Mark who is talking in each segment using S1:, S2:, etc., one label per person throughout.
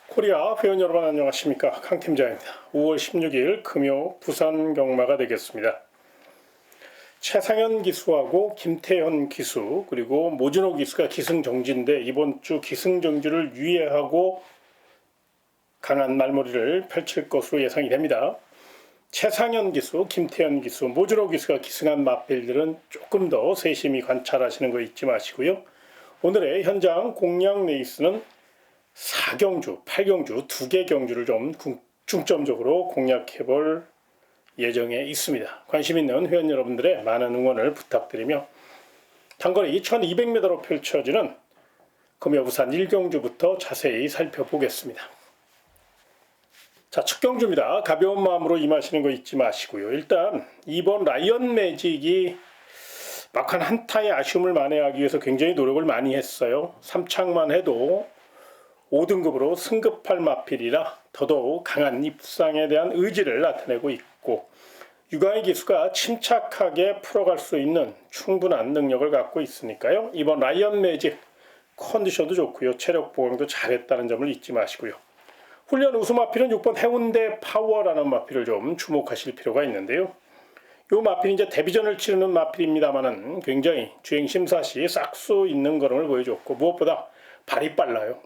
S1: 코리아 회원 여러분 안녕하십니까, 강 팀장입니다. 5월 16일 금요 부산 경마가 되겠습니다. 최상현 기수하고 김태현 기수 그리고 모준호 기수가 기승정지인데 이번 주 기승정지를 유예하고 강한 말머리를 펼칠 것으로 예상이 됩니다. 최상현 기수, 김태현 기수, 모준호 기수가 기승한 맞빌들은 조금 더 세심히 관찰하시는 거 잊지 마시고요. 오늘의 현장 공략 레이스는 4경주, 8경주, 2개 경주를 좀 중점적으로 공략해 볼 예정에 있습니다. 관심 있는 회원 여러분들의 많은 응원을 부탁드리며 단거리 1200m로 펼쳐지는 금요 부산 1경주부터 자세히 살펴보겠습니다. 자, 첫 경주입니다. 가벼운 마음으로 임하시는 거 잊지 마시고요. 일단 이번 라이언 매직이 막한 한타의 아쉬움을 만회하기 위해서 굉장히 노력을 많이 했어요. 3창만 해도 5등급으로 승급할 마필이라 더더욱 강한 입상에 대한 의지를 나타내고 있고 유가의 기수가 침착하게 풀어갈 수 있는 충분한 능력을 갖고 있으니까요. 이번 라이언 매직 컨디션도 좋고요. 체력 보강도 잘했다는 점을 잊지 마시고요. 훈련 우수 마필은 6번 해운대 파워라는 마필을 좀 주목하실 필요가 있는데요. 이 마필이 이제 데뷔전을 치르는 마필입니다만은 굉장히 주행심사 시 싹수 있는 걸음을 보여줬고 무엇보다 발이 빨라요.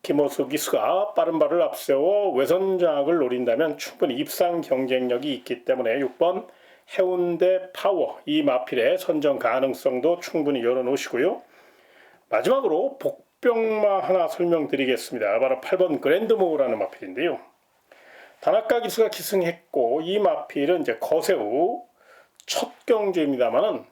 S1: 김호수 기수가 빠른 발을 앞세워 외선 장악을 노린다면 충분히 입상 경쟁력이 있기 때문에 6번 해운대 파워 이 마필의 선정 가능성도 충분히 열어놓으시고요. 마지막으로 복병마 하나 설명드리겠습니다. 바로 8번 그랜드모어라는 마필인데요. 다나카 기수가 기승했고 이 마필은 이제 거세 후 첫 경주입니다만은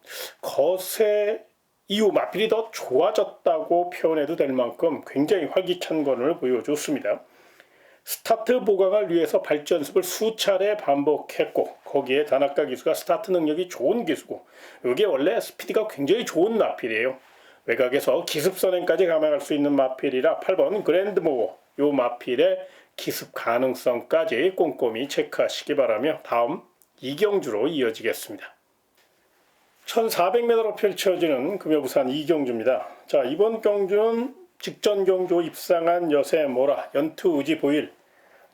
S1: 거세 이후 마필이 더 좋아졌다고 표현해도 될 만큼 굉장히 활기찬 건을 보여줬습니다. 스타트 보강을 위해서 발전습을 수차례 반복했고 거기에 다나카 기수가 스타트 능력이 좋은 기수고 이게 원래 스피드가 굉장히 좋은 마필이에요. 외곽에서 기습 선행까지 감행할 수 있는 마필이라 8번 그랜드모어 이 마필의 기습 가능성까지 꼼꼼히 체크하시기 바라며 다음 2경주로 이어지겠습니다. 1400m로 펼쳐지는 금요 부산 2경주입니다. 자, 이번 경주는 직전 경주 입상한 여세모라 연투의지 보일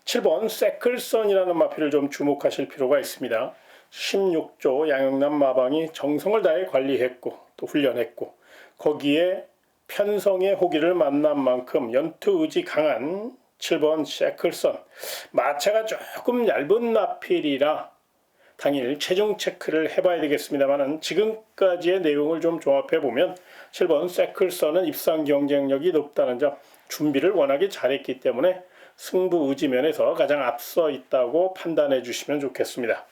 S1: 7번 세클선이라는 마필을 좀 주목하실 필요가 있습니다. 16조 양영남 마방이 정성을 다해 관리했고 또 훈련했고 거기에 편성의 호기를 만난 만큼 연투의지 강한 7번 세클선 마차가 조금 얇은 마필이라 당일 체중 체크를 해봐야 되겠습니다만 지금까지의 내용을 좀 종합해보면 7번 세클선은 입상 경쟁력이 높다는 점 준비를 워낙에 잘했기 때문에 승부 의지 면에서 가장 앞서 있다고 판단해 주시면 좋겠습니다.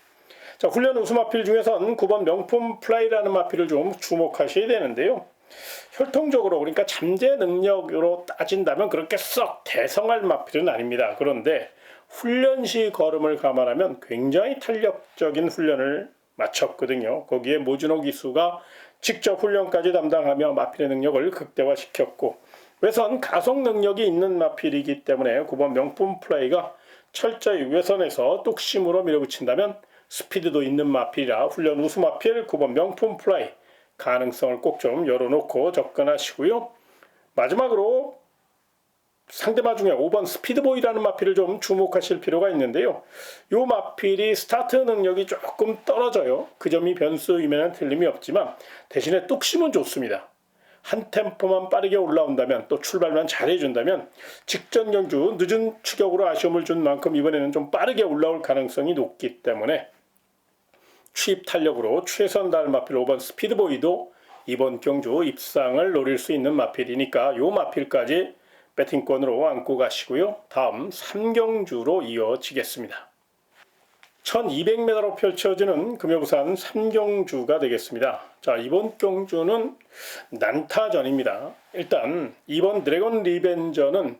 S1: 자, 훈련 우수 마필 중에선 9번 명품 플라이라는 마필을 좀 주목하셔야 되는데요. 혈통적으로 그러니까 잠재 능력으로 따진다면 그렇게 썩 대성할 마필은 아닙니다. 그런데 훈련 시 걸음을 감안하면 굉장히 탄력적인 훈련을 마쳤거든요. 거기에 모준호 기수가 직접 훈련까지 담당하며 마필의 능력을 극대화시켰고 외선 가속 능력이 있는 마필이기 때문에 9번 명품 플라이가 철저히 외선에서 뚝심으로 밀어붙인다면 스피드도 있는 마필이라 훈련 우수 마필 9번 명품 플라이 가능성을 꼭 좀 열어놓고 접근하시고요. 마지막으로 상대마 중에 5번 스피드보이라는 마필을 좀 주목하실 필요가 있는데요. 이 마필이 스타트 능력이 조금 떨어져요. 그 점이 변수이면 틀림이 없지만 대신에 뚝심은 좋습니다. 한 템포만 빠르게 올라온다면 또 출발만 잘해준다면 직전 경주 늦은 추격으로 아쉬움을 준 만큼 이번에는 좀 빠르게 올라올 가능성이 높기 때문에 취입 탄력으로 최선 다할 마필 5번 스피드보이도 이번 경주 입상을 노릴 수 있는 마필이니까 이 마필까지 배팅권으로 안고 가시고요. 다음 3경주로 이어지겠습니다. 1200m로 펼쳐지는 금요 부산 3경주가 되겠습니다. 자, 이번 경주는 난타전입니다. 일단 이번 드래곤 리벤저는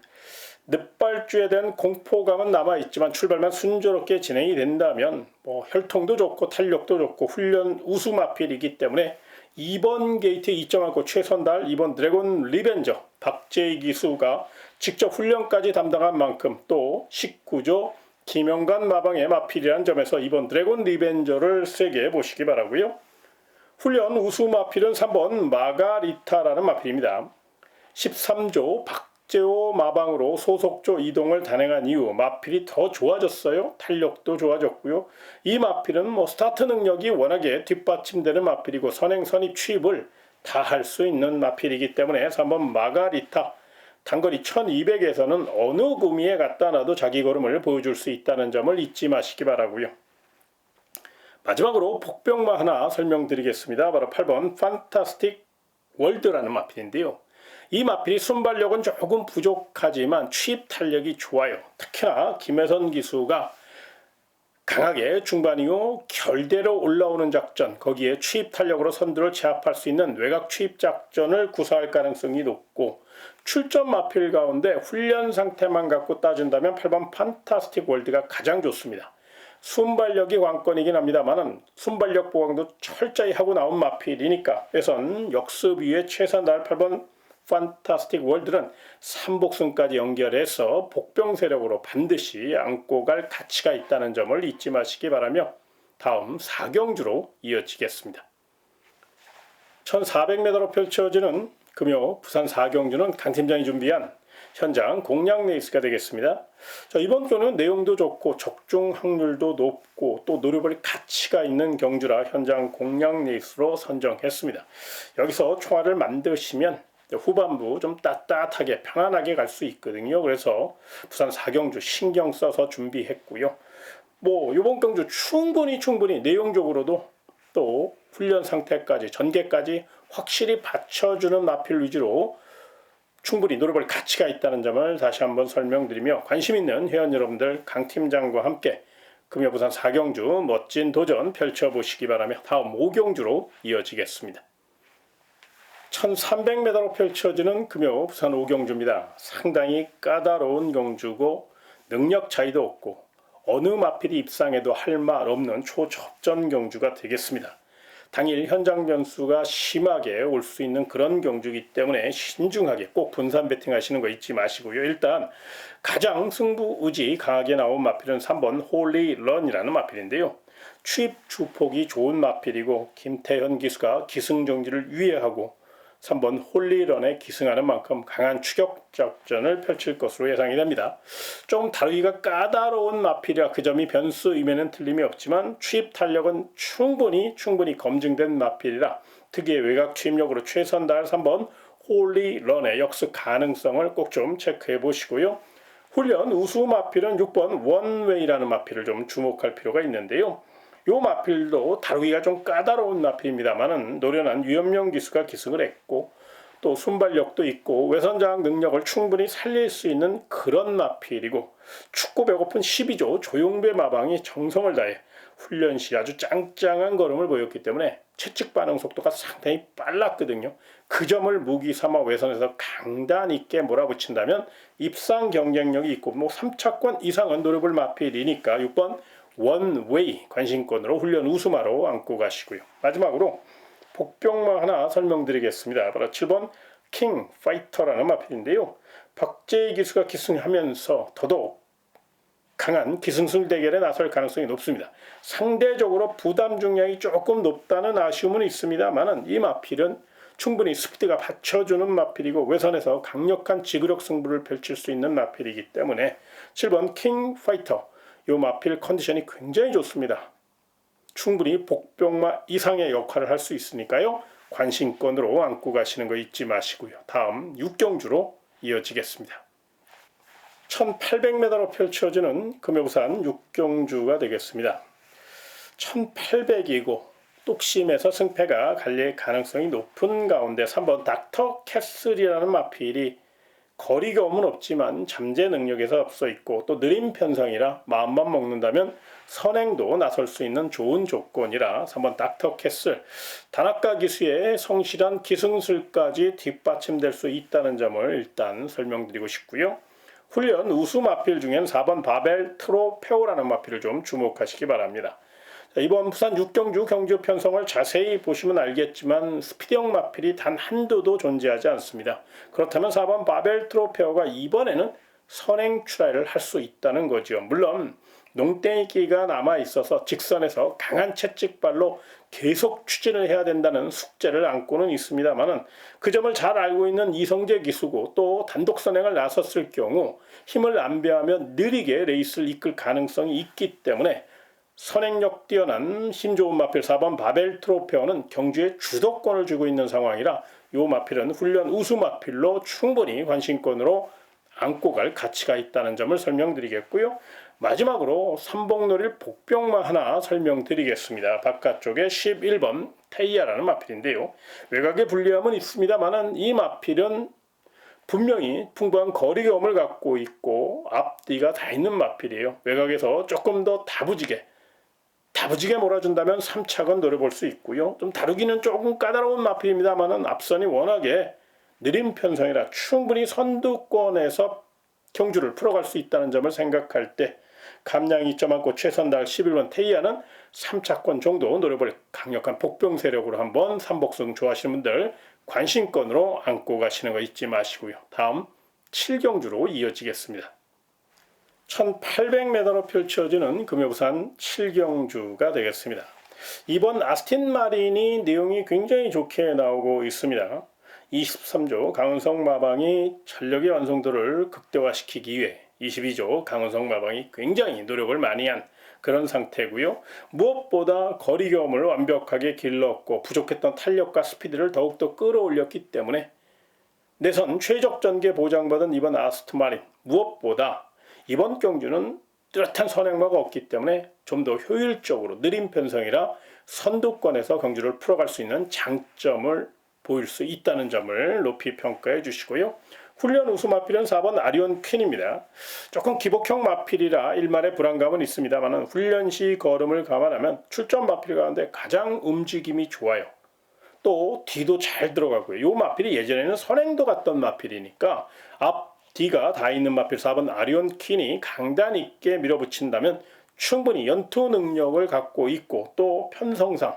S1: 늦발주에 대한 공포감은 남아있지만 출발만 순조롭게 진행이 된다면 혈통도 좋고 탄력도 좋고 훈련 우수 마필이기 때문에 2번 게이트 2.1고 최선 다할 2번 드래곤 리벤저 박재희 기수가 직접 훈련까지 담당한 만큼 또 19조 김영관 마방의 마필이라는 점에서 2번 드래곤 리벤저를 세게 보시기 바라고요. 훈련 우수 마필은 3번 마가리타라는 마필입니다. 13조 박재호 마방으로 소속조 이동을 단행한 이후 마필이 더 좋아졌어요. 탄력도 좋아졌고요. 이 마필은 스타트 능력이 워낙에 뒷받침되는 마필이고 선행 선입 취입을 다 할 수 있는 마필이기 때문에 3번 마가리타 단거리 1200에서는 어느 구미에 갖다 놔도 자기 걸음을 보여줄 수 있다는 점을 잊지 마시기 바라고요. 마지막으로 복병마 하나 설명드리겠습니다. 바로 8번 판타스틱 월드라는 마필인데요. 이 마필이 순발력은 조금 부족하지만 취입 탄력이 좋아요. 특히나 김혜선 기수가 강하게 중반 이후 결대로 올라오는 작전, 거기에 취입 탄력으로 선두를 제압할 수 있는 외곽 취입 작전을 구사할 가능성이 높고 출전 마필 가운데 훈련 상태만 갖고 따진다면 8번 판타스틱 월드가 가장 좋습니다. 순발력이 관건이긴 합니다만 순발력 보강도 철저히 하고 나온 마필이니까 우선 역습 위에 최선 다할 8번 판타스틱 월드는 3복승까지 연결해서 복병 세력으로 반드시 안고 갈 가치가 있다는 점을 잊지 마시기 바라며 다음 4경주로 이어지겠습니다. 1400m로 펼쳐지는 금요 부산 4경주는 강 팀장이 준비한 현장 공략 레이스가 되겠습니다. 자, 이번 경우는 내용도 좋고 적중 확률도 높고 또 노려볼 가치가 있는 경주라 현장 공략 레이스로 선정했습니다. 여기서 총알을 만드시면 후반부 좀 따뜻하게 편안하게 갈 수 있거든요. 그래서 부산 4경주 신경 써서 준비했고요. 이번 경주 충분히 내용적으로도 또 훈련 상태까지 전개까지 확실히 받쳐주는 마필 위주로 충분히 노려볼 가치가 있다는 점을 다시 한번 설명드리며 관심 있는 회원 여러분들 강 팀장과 함께 금요 부산 4경주 멋진 도전 펼쳐보시기 바라며 다음 5경주로 이어지겠습니다. 1300m로 펼쳐지는 금요 부산 5경주입니다. 상당히 까다로운 경주고 능력 차이도 없고 어느 마필이 입상해도 할 말 없는 초접전 경주가 되겠습니다. 당일 현장 변수가 심하게 올 수 있는 그런 경주이기 때문에 신중하게 꼭 분산 배팅 하시는 거 잊지 마시고요. 일단 가장 승부 의지 강하게 나온 마필은 3번 홀리런이라는 마필인데요. 취입 주폭이 좋은 마필이고 김태현 기수가 기승정지를 위해하고 3번 홀리런에 기승하는 만큼 강한 추격 작전을 펼칠 것으로 예상이 됩니다. 좀 다루기가 까다로운 마필이라 그 점이 변수임에는 틀림이 없지만 취입 탄력은 충분히 검증된 마필이라 특유의 외곽 취입력으로 최선 다할 3번 홀리런의 역습 가능성을 꼭 좀 체크해 보시고요. 훈련 우수 마필은 6번 원웨이라는 마필을 좀 주목할 필요가 있는데요. 요 마필도 다루기가 좀 까다로운 마필입니다만은 노련한 유현명 기수가 기승을 했고 또 순발력도 있고 외선장 능력을 충분히 살릴 수 있는 그런 마필이고 축구 배고픈 12조 조용배 마방이 정성을 다해 훈련 시 아주 짱짱한 걸음을 보였기 때문에 채찍 반응 속도가 상당히 빨랐거든요. 그 점을 무기 삼아 외선에서 강단 있게 몰아붙인다면 입상 경쟁력이 있고 3차권 이상은 노려볼 마필이니까 6번 원웨이 관심권으로 훈련 우수마로 안고 가시고요. 마지막으로 복병마 하나 설명드리겠습니다. 바로 7번 킹 파이터라는 마필인데요. 박재희 기수가 기승하면서 더더욱 강한 기승술 대결에 나설 가능성이 높습니다. 상대적으로 부담 중량이 조금 높다는 아쉬움은 있습니다만 이 마필은 충분히 스피드가 받쳐주는 마필이고 외선에서 강력한 지구력 승부를 펼칠 수 있는 마필이기 때문에 7번 킹 파이터 이 마필 컨디션이 굉장히 좋습니다. 충분히 복병마 이상의 역할을 할 수 있으니까요. 관심권으로 안고 가시는 거 잊지 마시고요. 다음 6경주로 이어지겠습니다. 1800m로 펼쳐지는 금요부산 6경주가 되겠습니다. 1800이고 뚝심에서 승패가 갈릴 가능성이 높은 가운데 3번 닥터 캐슬이라는 마필이 거리감은 없지만 잠재 능력에서 앞서 있고 또 느린 편성이라 마음만 먹는다면 선행도 나설 수 있는 좋은 조건이라 3번 닥터 캐슬 단학가 기수의 성실한 기승술까지 뒷받침될 수 있다는 점을 일단 설명드리고 싶고요. 훈련 우수 마필 중엔 4번 바벨 트로페오라는 마필을 좀 주목하시기 바랍니다. 이번 부산 6경주 경주 편성을 자세히 보시면 알겠지만 스피드형 마필이 단 한두도 존재하지 않습니다. 그렇다면 4번 바벨 트로페오가 이번에는 선행 출하를 할 수 있다는 거죠. 물론 농땡이기가 남아있어서 직선에서 강한 채찍발로 계속 추진을 해야 된다는 숙제를 안고는 있습니다만은 그 점을 잘 알고 있는 이성재 기수고 또 단독 선행을 나섰을 경우 힘을 안배하며 느리게 레이스를 이끌 가능성이 있기 때문에 선행력 뛰어난 힘 좋은 마필 4번 바벨 트로페어는 경주에 주도권을 쥐고 있는 상황이라 이 마필은 훈련 우수 마필로 충분히 관심권으로 안고 갈 가치가 있다는 점을 설명드리겠고요. 마지막으로 삼봉놀이를 복병만 하나 설명드리겠습니다. 바깥쪽에 11번 테이아라는 마필인데요. 외곽에 불리함은 있습니다만 이 마필은 분명히 풍부한 거리감을 갖고 있고 앞뒤가 다 있는 마필이에요. 외곽에서 조금 더 다부지게 몰아준다면 3차건 노려볼 수 있고요. 좀 다루기는 조금 까다로운 마필입니다만 앞선이 워낙에 느린 편성이라 충분히 선두권에서 경주를 풀어갈 수 있다는 점을 생각할 때 감량이 점안고 최선 다할 11번 테이아는 3차권 정도 노려볼 강력한 복병 세력으로 한번 삼복승 좋아하시는 분들 관심권으로 안고 가시는 거 잊지 마시고요. 다음 7경주로 이어지겠습니다. 1800m로 펼쳐지는 금요부산 7경주가 되겠습니다. 이번 아스틴 마린이 내용이 굉장히 좋게 나오고 있습니다. 23조 강은성 마방이 전력의 완성도를 극대화시키기 위해 22조 강은성 마방이 굉장히 노력을 많이 한 그런 상태고요. 무엇보다 거리경험을 완벽하게 길렀고 부족했던 탄력과 스피드를 더욱더 끌어올렸기 때문에 내선 최적 전개 보장받은 이번 아스틴 마린 무엇보다 이번 경주는 뚜렷한 선행마가 없기 때문에 좀 더 효율적으로 느린 편성이라 선두권에서 경주를 풀어갈 수 있는 장점을 보일 수 있다는 점을 높이 평가해 주시고요. 훈련 우수 마필은 4번 아리온 퀸입니다. 조금 기복형 마필이라 일말의 불안감은 있습니다만 훈련 시 걸음을 감안하면 출전 마필 가운데 가장 움직임이 좋아요. 또 뒤도 잘 들어가고요. 이 마필이 예전에는 선행도 갔던 마필이니까 앞 뒤가 다 있는 마필 4번 아리온 퀸이 강단 있게 밀어붙인다면 충분히 연투 능력을 갖고 있고 또 편성상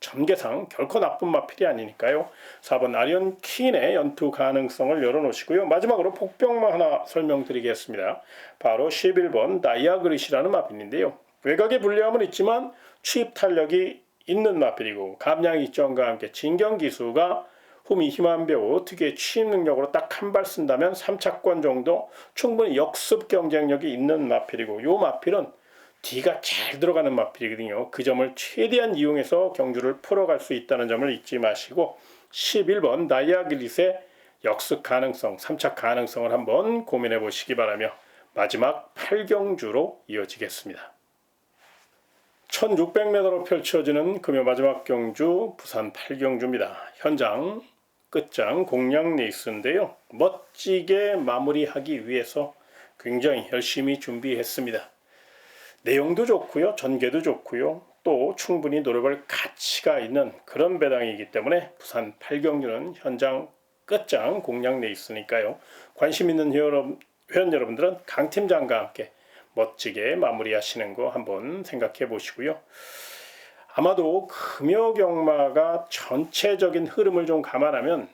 S1: 전개상 결코 나쁜 마필이 아니니까요. 4번 아리온 퀸의 연투 가능성을 열어놓으시고요. 마지막으로 복병만 하나 설명드리겠습니다. 바로 11번 다이아그릿이라는 마필인데요. 외곽에 불리함은 있지만 추입 탄력이 있는 마필이고 감량 이점과 함께 진경기수가 흠이 힘한 배우 특유의 추입 능력으로 딱 한 발 쓴다면 3차권 정도 충분히 역습 경쟁력이 있는 마필이고 이 마필은 뒤가 잘 들어가는 마필이거든요. 그 점을 최대한 이용해서 경주를 풀어갈 수 있다는 점을 잊지 마시고 11번 다이아글릿의 역습 가능성, 3차 가능성을 한번 고민해 보시기 바라며 마지막 8경주로 이어지겠습니다. 1600m로 펼쳐지는 금요 마지막 경주 부산 8경주입니다. 현장 끝장 공략 레이스인데요. 멋지게 마무리하기 위해서 굉장히 열심히 준비했습니다. 내용도 좋고요. 전개도 좋고요. 또 충분히 노려볼 가치가 있는 그런 배당이기 때문에 부산 8경주는 현장 끝장 공략 레이스니까요. 관심 있는 회원 여러분들은 강 팀장과 함께 멋지게 마무리하시는 거 한번 생각해 보시고요. 아마도 금요경마가 전체적인 흐름을 좀 감안하면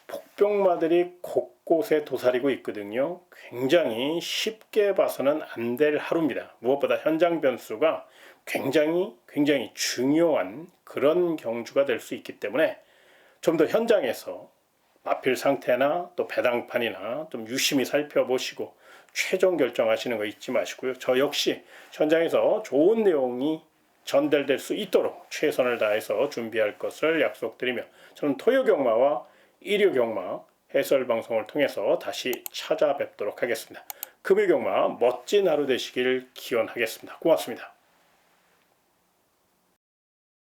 S1: 복병마들이 곳곳에 도사리고 있거든요. 굉장히 쉽게 봐서는 안 될 하루입니다. 무엇보다 현장 변수가 굉장히 중요한 그런 경주가 될 수 있기 때문에 좀 더 현장에서 마필 상태나 또 배당판이나 좀 유심히 살펴보시고 최종 결정하시는 거 잊지 마시고요. 저 역시 현장에서 좋은 내용이 전달될 수 있도록 최선을 다해서 준비할 것을 약속드리며 저는 토요경마와 일요경마 해설 방송을 통해서 다시 찾아뵙도록 하겠습니다. 금요경마 멋진 하루 되시길 기원하겠습니다. 고맙습니다.